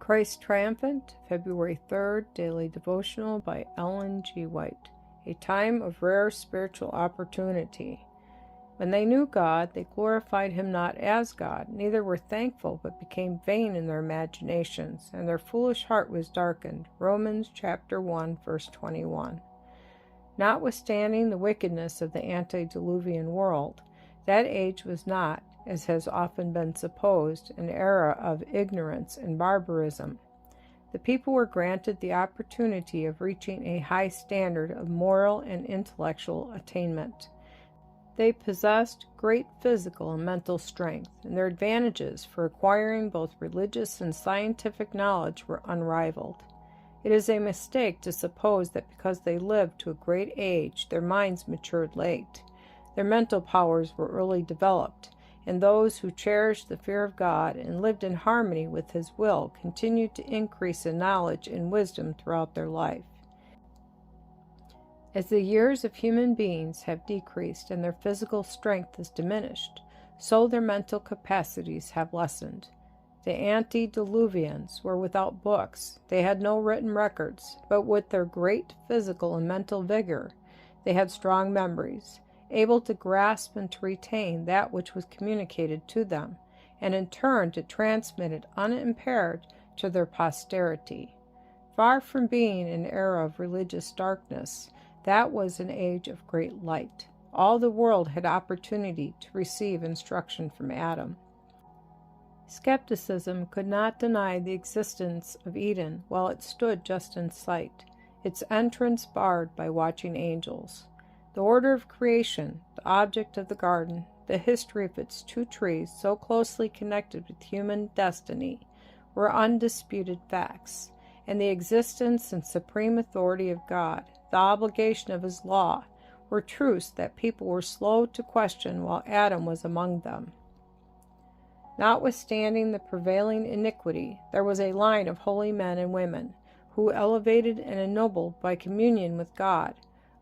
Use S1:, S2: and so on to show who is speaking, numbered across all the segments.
S1: Christ Triumphant, February 3rd, Daily Devotional by Ellen G. White. A time of rare spiritual opportunity. When they knew God, they glorified him not as God, neither were thankful, but became vain in their imaginations, and their foolish heart was darkened. Romans chapter 1, verse 21. Notwithstanding the wickedness of the antediluvian world, that age was not, as has often been supposed, an era of ignorance and barbarism. The people were granted the opportunity of reaching a high standard of moral and intellectual attainment. They possessed great physical and mental strength, and their advantages for acquiring both religious and scientific knowledge were unrivaled. It is a mistake to suppose that because they lived to a great age, their minds matured late. Their mental powers were early developed, and those who cherished the fear of God and lived in harmony with his will continued to increase in knowledge and wisdom throughout their life. As the years of human beings have decreased and their physical strength is diminished, so their mental capacities have lessened. The antediluvians were without books. They had no written records, but with their great physical and mental vigor, they had strong memories, able to grasp and to retain that which was communicated to them, and in turn to transmit it unimpaired to their posterity. Far from being an era of religious darkness, that was an age of great light. All the world had opportunity to receive instruction from Adam. Skepticism could not deny the existence of Eden while it stood just in sight, its entrance barred by watching angels. The order of creation, the object of the garden, the history of its two trees so closely connected with human destiny were undisputed facts, and the existence and supreme authority of God, the obligation of his law, were truths that people were slow to question while Adam was among them. Notwithstanding the prevailing iniquity, there was a line of holy men and women who, elevated and ennobled by communion with God,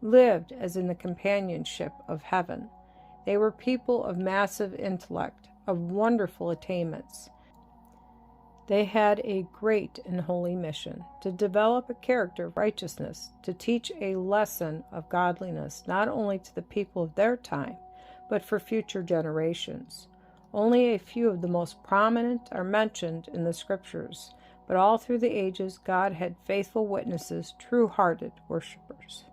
S1: lived as in the companionship of heaven. They were people of massive intellect, of wonderful attainments. They had a great and holy mission, to develop a character of righteousness, to teach a lesson of godliness not only to the people of their time, but for future generations. Only a few of the most prominent are mentioned in the Scriptures, but all through the ages God had faithful witnesses, true-hearted worshipers.